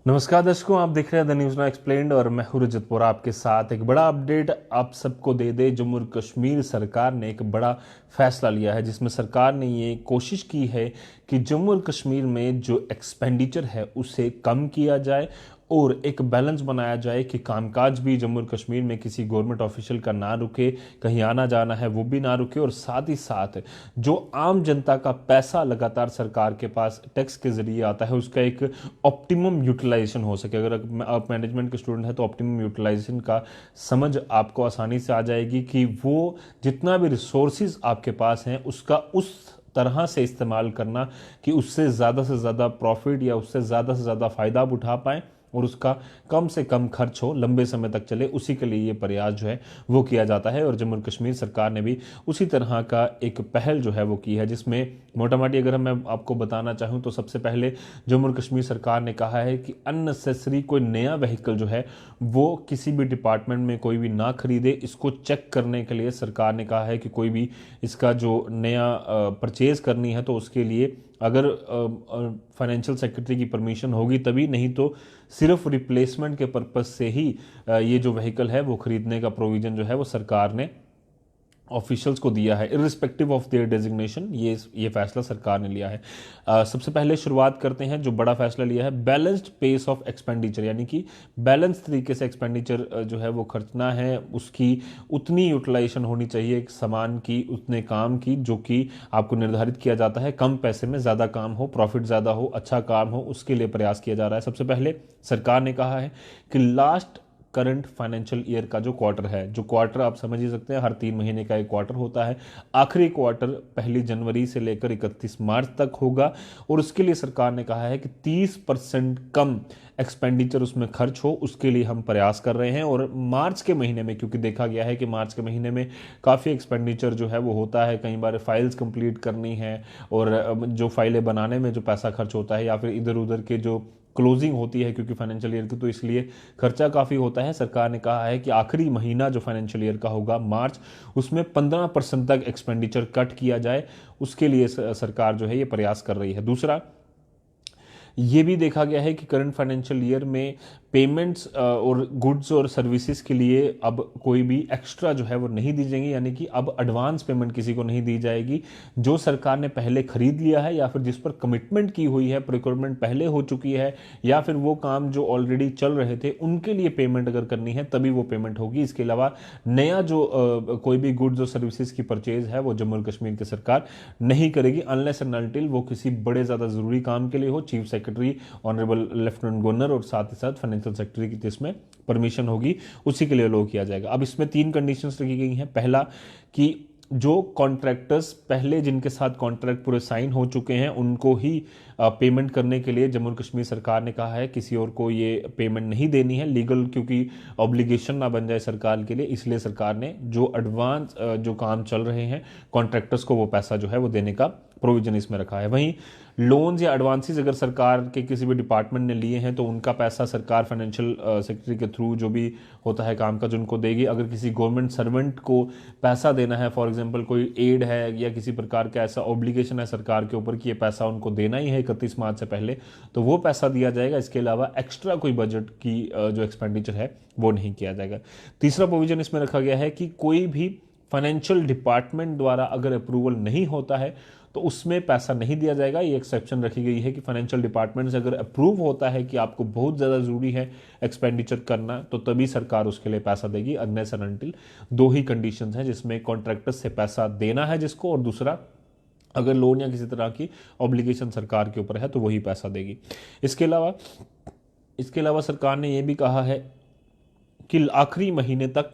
नमस्कार दर्शकों, आप देख रहे हैं द न्यूज़ नाउ एक्सप्लेन्ड और मैं हूं रजतपुर आपके साथ। एक बड़ा अपडेट आप सबको दे दे। जम्मू और कश्मीर सरकार ने एक बड़ा फैसला लिया है जिसमें सरकार ने ये कोशिश की है कि जम्मू और कश्मीर में जो एक्सपेंडिचर है उसे कम किया जाए और एक बैलेंस बनाया जाए कि कामकाज भी जम्मू और कश्मीर में किसी गवर्नमेंट ऑफिशियल का ना रुके, कहीं आना जाना है वो भी ना रुके, और साथ ही साथ जो आम जनता का पैसा लगातार सरकार के पास टैक्स के जरिए आता है उसका एक ऑप्टिमम यूटिलाइजेशन हो सके। अगर आप मैनेजमेंट के स्टूडेंट हैं तो ऑप्टिमम यूटिलाइजेशन का समझ आपको आसानी से आ जाएगी कि वो जितना भी रिसोर्सेज आपके पास हैं उसका उस तरह से इस्तेमाल करना कि उससे ज़्यादा से ज़्यादा प्रॉफिट या उससे ज़्यादा से ज़्यादा फ़ायदा आप उठा पाएँ और उसका कम से कम खर्च हो, लंबे समय तक चले, उसी के लिए ये प्रयास जो है वो किया जाता है। और जम्मू और कश्मीर सरकार ने भी उसी तरह का एक पहल जो है वो की है, जिसमें मोटा मोटी अगर मैं आपको बताना चाहूँ तो सबसे पहले जम्मू और कश्मीर सरकार ने कहा है कि अननेसेसरी कोई नया व्हीकल जो है वो किसी भी डिपार्टमेंट में कोई भी ना खरीदे। इसको चेक करने के लिए सरकार ने कहा है कि कोई भी इसका जो नया परचेज करनी है तो उसके लिए अगर फाइनेंशियल सेक्रेटरी की परमिशन होगी तभी, नहीं तो सिर्फ रिप्लेसमेंट के पर्पस से ही ये जो व्हीकल है वो खरीदने का प्रोविजन जो है वो सरकार ने ऑफिशियल्स को दिया है, इरिस्पेक्टिव ऑफ देयर डेजिग्नेशन। ये फैसला सरकार ने लिया है। सबसे पहले शुरुआत करते हैं जो बड़ा फैसला लिया है, बैलेंस्ड पेस ऑफ एक्सपेंडिचर, यानी कि बैलेंस तरीके से एक्सपेंडिचर जो है वो खर्चना है, उसकी उतनी यूटिलाइजेशन होनी चाहिए सामान की, उतने काम की जो कि आपको निर्धारित किया जाता है। कम पैसे में ज़्यादा काम हो, प्रॉफिट ज़्यादा हो, अच्छा काम हो, उसके लिए प्रयास किया जा रहा है। सबसे पहले सरकार ने कहा है कि लास्ट करंट फाइनेंशियल ईयर का जो क्वार्टर है, जो क्वार्टर आप समझ ही सकते हैं हर 3 महीने का एक क्वार्टर होता है, आखिरी क्वार्टर 1 जनवरी से लेकर 31 मार्च तक होगा और उसके लिए सरकार ने कहा है कि 30% कम एक्सपेंडिचर उसमें खर्च हो, उसके लिए हम प्रयास कर रहे हैं। और मार्च के महीने में, क्योंकि देखा गया है कि मार्च के महीने में काफ़ी एक्सपेंडिचर जो है वो होता है, कई बार फाइल्स कंप्लीट करनी है और जो फाइलें बनाने में जो पैसा खर्च होता है या फिर इधर उधर के जो क्लोजिंग होती है क्योंकि फाइनेंशियल ईयर की, तो इसलिए खर्चा काफ़ी होता है। सरकार ने कहा है कि आखिरी महीना जो फाइनेंशियल ईयर का होगा मार्च, उसमें 15% तक एक्सपेंडिचर कट किया जाए, उसके लिए सरकार जो है ये प्रयास कर रही है। दूसरा, ये भी देखा गया है कि करंट फाइनेंशियल ईयर में पेमेंट्स और गुड्स और सर्विसेज के लिए अब कोई भी एक्स्ट्रा जो है वो नहीं दी जाएंगी, यानी कि अब एडवांस पेमेंट किसी को नहीं दी जाएगी। जो सरकार ने पहले खरीद लिया है या फिर जिस पर कमिटमेंट की हुई है, प्रिक्योरमेंट पहले हो चुकी है या फिर वो काम जो ऑलरेडी चल रहे थे उनके लिए पेमेंट अगर करनी है तभी वो पेमेंट होगी। इसके अलावा नया जो कोई भी गुड्स और सर्विसेज की परचेज है वो जम्मू और कश्मीर की सरकार नहीं करेगी अनलेस एंड अनटिल वो किसी बड़े ज़्यादा ज़रूरी काम के लिए हो। Chief secretary, honourable lieutenant governor और साथ ही साथ फाइनेंशियल सेक्रेटरी की इसमें परमिशन होगी, उसी के लिए लो किया जाएगा। अब इसमें 3 कंडीशंस रखी गई हैं। पहला कि जो कॉन्ट्रैक्टर्स पहले जिनके साथ कॉन्ट्रैक्ट पूरे साइन हो चुके हैं उनको ही पेमेंट करने के लिए जम्मू और कश्मीर सरकार ने कहा है, किसी और को ये पेमेंट नहीं देनी है लीगल, क्योंकि ऑब्लिगेशन ना बन जाए सरकार के लिए, इसलिए सरकार ने जो एडवांस जो काम चल रहे हैं कॉन्ट्रैक्टर्स को वो पैसा जो है वो देने का प्रोविजन इसमें रखा है। वहीं लोन्स या एडवांसेस अगर सरकार के किसी भी डिपार्टमेंट ने लिए हैं तो उनका पैसा सरकार फाइनेंशियल सेक्रेटरी के थ्रू जो भी होता है काम का उनको देगी। अगर किसी गवर्नमेंट सर्वेंट को पैसा देना है, फॉर एग्जांपल कोई एड है या किसी प्रकार का ऐसा ऑब्लिगेशन है सरकार के ऊपर कि ये पैसा उनको देना ही है 31 मार्च से पहले, तो वो पैसा दिया जाएगा। इसके अलावा एक्स्ट्रा कोई बजट की जो एक्सपेंडिचर है वो नहीं किया जाएगा। तीसरा प्रोविजन इसमें रखा गया है कि कोई भी फाइनेंशियल डिपार्टमेंट द्वारा अगर अप्रूवल नहीं होता है तो उसमें पैसा नहीं दिया जाएगा। ये एक्सेप्शन रखी गई है कि फाइनेंशियल डिपार्टमेंट से अगर अप्रूव होता है कि आपको बहुत ज़्यादा ज़रूरी है एक्सपेंडिचर करना तो तभी सरकार उसके लिए पैसा देगी, unless and until. 2 he conditions हैं जिसमें कॉन्ट्रैक्टर्स से पैसा देना है जिसको, और दूसरा अगर लोन या किसी तरह की ऑब्लिगेशन सरकार के ऊपर है तो वही पैसा देगी। इसके अलावा सरकार ने यह भी कहा है कि आखिरी महीने तक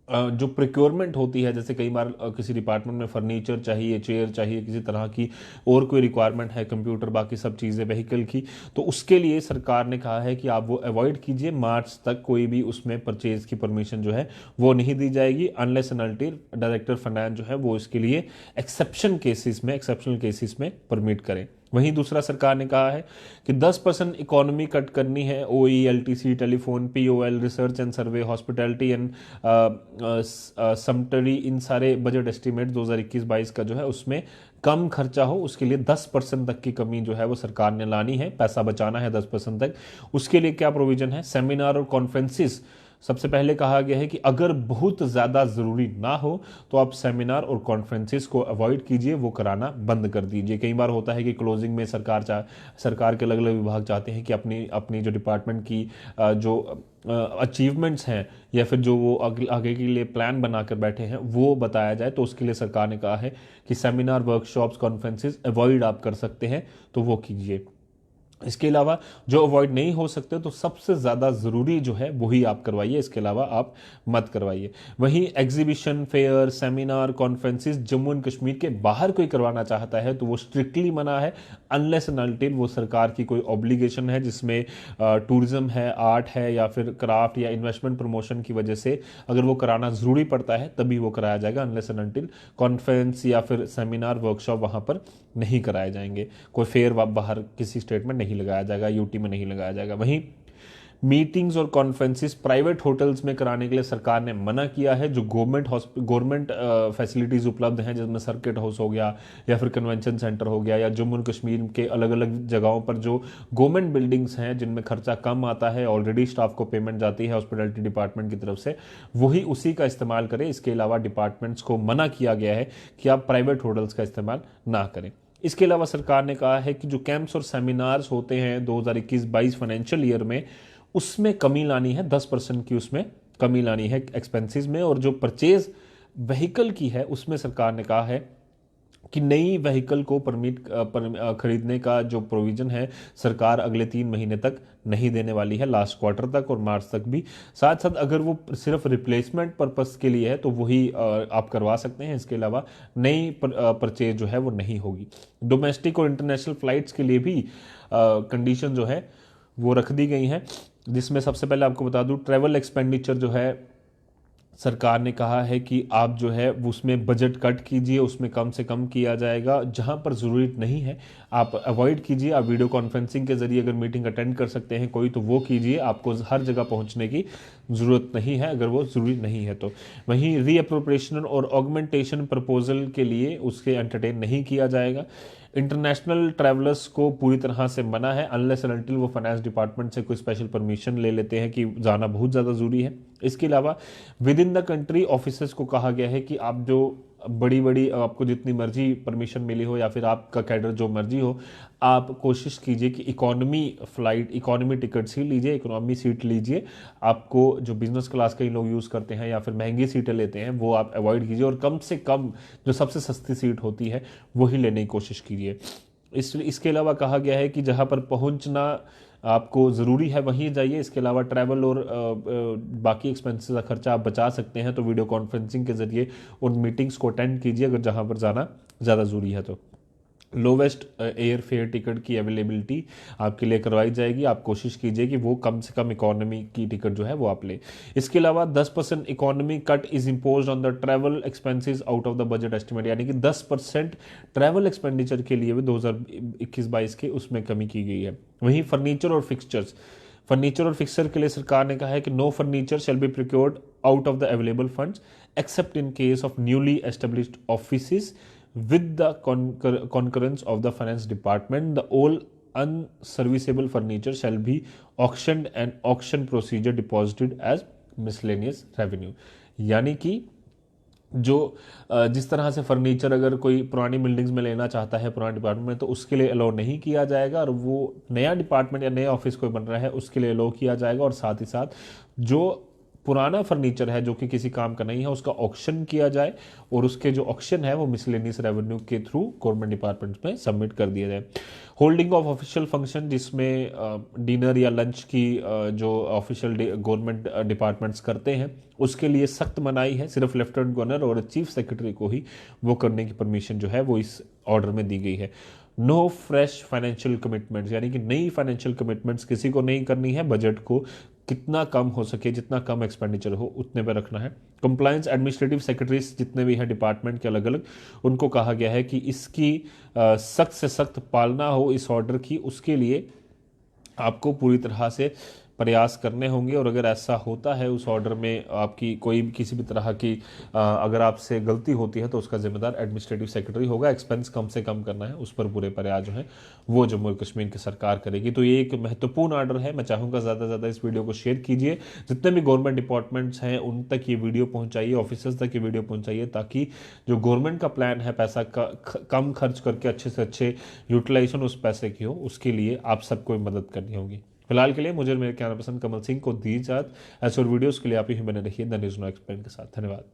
जो प्रिक्योरमेंट होती है, जैसे कई बार किसी डिपार्टमेंट में फर्नीचर चाहिए, चेयर चाहिए, किसी तरह की और कोई रिक्वायरमेंट है, कंप्यूटर, बाकी सब चीज़ें व्हीकल की, तो उसके लिए सरकार ने कहा है कि आप वो अवॉइड कीजिए। मार्च तक कोई भी उसमें परचेज की परमिशन जो है वो नहीं दी जाएगी unless and until director finance जो है वो इसके लिए एक्सेप्शनल केसेस में परमिट करें। वहीं दूसरा, सरकार ने कहा है कि 10% इकोनॉमी कट करनी है, OE, LTC, telephone, POL, research and survey, hospitality and sumptuary, इन सारे बजट एस्टीमेट 2021-22 का जो है उसमें कम खर्चा हो, उसके लिए 10% तक की कमी जो है वो सरकार ने लानी है, पैसा बचाना है 10% तक। उसके लिए क्या प्रोविजन है? सेमिनार और कॉन्फ्रेंसिस, सबसे पहले कहा गया है कि अगर बहुत ज़्यादा ज़रूरी ना हो तो आप सेमिनार और कॉन्फ्रेंसिस को अवॉइड कीजिए, वो कराना बंद कर दीजिए। कई बार होता है कि क्लोजिंग में सरकार के अलग अलग विभाग चाहते हैं कि अपनी अपनी जो डिपार्टमेंट की जो अचीवमेंट्स हैं या फिर जो वो आगे के लिए प्लान बनाकर बैठे हैं वो बताया जाए, तो उसके लिए सरकार ने कहा है कि सेमिनार, वर्कशॉप्स, कॉन्फ्रेंसेस अवॉइड आप कर सकते हैं तो वो कीजिए। इसके अलावा जो अवॉइड नहीं हो सकते तो सबसे ज़्यादा ज़रूरी जो है वही आप करवाइए, इसके अलावा आप मत करवाइए। वहीं exhibition, fair, seminar, conferences Jammu and Kashmir के बाहर कोई करवाना चाहता है तो वो स्ट्रिक्टली मना है, अनलेस एंड अनटिल वो सरकार की कोई ऑब्लिगेशन है जिसमें टूरिज्म है, आर्ट है या फिर क्राफ्ट या इन्वेस्टमेंट प्रमोशन की वजह से अगर वो कराना ज़रूरी पड़ता है तभी वो कराया जाएगा, अनलेस एंड अनटिल कॉन्फ्रेंस या फिर सेमिनार, वर्कशॉप वहाँ पर नहीं कराए जाएंगे। कोई फेयर बाहर किसी स्टेट में नहीं लगाया जाएगा, यूटी में नहीं लगाया जाएगा। वहीं मीटिंग्स और कॉन्फ्रेंसेस प्राइवेट होटल्स में कराने के लिए सरकार ने मना किया है। जो गवर्नमेंट फैसिलिटीज़ उपलब्ध हैं, जिसमें सर्किट हाउस हो गया या फिर कन्वेंशन सेंटर हो गया, या जम्मू एंड कश्मीर के अलग अलग जगहों पर जो गवर्नमेंट बिल्डिंग्स हैं जिनमें खर्चा कम आता है, ऑलरेडी स्टाफ को पेमेंट जाती है हॉस्पिटैलिटी डिपार्टमेंट की तरफ से, वही उसी का इस्तेमाल करें। इसके अलावा डिपार्टमेंट्स को मना किया गया है कि आप प्राइवेट होटल्स का इस्तेमाल ना करें। इसके अलावा सरकार ने कहा है कि जो कैंप्स और सेमिनार्स होते हैं 2021-22 फाइनेंशियल ईयर में, उसमें कमी लानी है, 10% की उसमें कमी लानी है एक्सपेंसेस में। और जो परचेज व्हीकल की है उसमें सरकार ने कहा है कि नई व्हीकल को खरीदने का जो प्रोविजन है सरकार अगले 3 महीने तक नहीं देने वाली है, लास्ट क्वार्टर तक और मार्च तक भी। साथ साथ अगर वो सिर्फ रिप्लेसमेंट पर्पस के लिए है तो वही आप करवा सकते हैं, इसके अलावा नई परचेज जो है वो नहीं होगी। डोमेस्टिक और इंटरनेशनल फ्लाइट्स के लिए भी कंडीशन जो है वो रख दी गई हैं, जिसमें सबसे पहले आपको बता दूं ट्रैवल एक्सपेंडिचर जो है सरकार ने कहा है कि आप जो है उसमें बजट कट कीजिए, उसमें कम से कम किया जाएगा। जहां पर ज़रूरत नहीं है आप अवॉइड कीजिए। आप वीडियो कॉन्फ्रेंसिंग के जरिए अगर मीटिंग अटेंड कर सकते हैं कोई तो वो कीजिए, आपको हर जगह पहुंचने की ज़रूरत नहीं है अगर वो ज़रूरी नहीं है तो। वहीं रीअप्रोप्रिएशन और ऑगमेंटेशन प्रपोजल के लिए उसके एंटरटेन नहीं किया जाएगा। इंटरनेशनल ट्रैवलर्स को पूरी तरह से मना है, अनलेस एंड अनटिल वो फाइनेंस डिपार्टमेंट से कोई स्पेशल परमिशन ले लेते हैं कि जाना बहुत ज़्यादा ज़रूरी है। इसके अलावा with in the country officers को कहा गया है कि आप जो बड़ी बड़ी आपको जितनी मर्जी परमिशन मिली हो या फिर आपका कैडर जो मर्जी हो, आप कोशिश कीजिए कि इकोनॉमी टिकट्स ही लीजिए, इकोनॉमी सीट लीजिए। आपको जो बिजनेस क्लास कई लोग यूज़ करते हैं या फिर महंगी सीटें लेते हैं वो आप अवॉइड कीजिए, और कम से कम जो सबसे सस्ती सीट होती है वही लेने की कोशिश कीजिए। इसके अलावा कहा गया है कि जहाँ पर पहुँचना आपको ज़रूरी है वहीं जाइए। इसके अलावा ट्रैवल और बाकी एक्सपेंसेस का खर्चा आप बचा सकते हैं तो वीडियो कॉन्फ्रेंसिंग के ज़रिए उन मीटिंग्स को अटेंड कीजिए अगर जहाँ पर जाना ज़्यादा ज़रूरी है तो। लोवेस्ट एयर फेयर टिकट की अवेलेबिलिटी आपके लिए करवाई जाएगी। आप कोशिश कीजिए कि वो कम से कम इकोनॉमी की टिकट जो है वो आप ले। इसके अलावा 10% economy cut is imposed on the travel expenses out of the budget estimate, यानी कि 10% ट्रैवल एक्सपेंडिचर के लिए भी 2021-22 के उसमें कमी की गई है। वहीं फर्नीचर और फिक्सचर के लिए सरकार ने कहा है कि no furniture shall be procured out of the available funds except in case of newly established offices with the concurrence of the finance department. The all unserviceable furniture shall be auctioned and auction procedure deposited as miscellaneous revenue। यानी कि जो जिस तरह से furniture अगर कोई पुरानी buildings में लेना चाहता है पुराने डिपार्टमेंट में तो उसके लिए अलाउ नहीं किया जाएगा, और वो नया डिपार्टमेंट या नया ऑफिस कोई बन रहा है उसके लिए अलाउ किया जाएगा। और साथ ही साथ जो पुराना फर्नीचर है जो कि किसी काम का नहीं है उसका ऑक्शन किया जाए, और उसके जो ऑक्शन है वो मिसलेनियस रेवेन्यू के थ्रू गवर्नमेंट डिपार्टमेंट में सबमिट कर दिया जाए। होल्डिंग ऑफ ऑफिशियल फंक्शन, जिसमें डिनर या लंच की जो ऑफिशियल गवर्नमेंट डिपार्टमेंट्स करते हैं उसके लिए सख्त मनाही है। सिर्फ लेफ्टिनेंट गवर्नर और चीफ सेक्रेटरी को ही वो करने की परमिशन जो है वो इस ऑर्डर में दी गई है। नो फ्रेश फाइनेंशियल कमिटमेंट्स, यानी कि नई फाइनेंशियल कमिटमेंट्स किसी को नहीं करनी है। बजट को कितना कम हो सके, जितना कम एक्सपेंडिचर हो उतने पर रखना है। कंप्लायंस एडमिनिस्ट्रेटिव सेक्रेटरीज जितने भी हैं डिपार्टमेंट के अलग अलग, उनको कहा गया है कि इसकी सख्त से सख्त पालना हो इस ऑर्डर की। उसके लिए आपको पूरी तरह से प्रयास करने होंगे। और अगर ऐसा होता है उस ऑर्डर में आपकी कोई किसी भी तरह की अगर आपसे गलती होती है तो उसका जिम्मेदार एडमिनिस्ट्रेटिव सेक्रेटरी होगा। एक्सपेंस कम से कम करना है, उस पर पूरे प्रयास जो है वो जम्मू और कश्मीर की सरकार करेगी। तो ये एक महत्वपूर्ण ऑर्डर है। मैं चाहूँगा ज़्यादा से ज़्यादा इस वीडियो को शेयर कीजिए, जितने भी गवर्नमेंट डिपार्टमेंट्स हैं उन तक ये वीडियो पहुँचाइए, ऑफिसर्स तक ये वीडियो पहुँचाइए, ताकि जो गवर्नमेंट का प्लान है पैसा कम खर्च करके अच्छे से अच्छे यूटिलाइजेशन उस पैसे की हो, उसके लिए आप सबको मदद करनी होगी। फिलहाल के लिए मुझे मेरे कैमरा पर्सन कमल सिंह को दी इजाजत। ऐसे और वीडियोस के लिए आप ही बने रहिए द न्यूज़ नो एक्सप्लेन के साथ। धन्यवाद।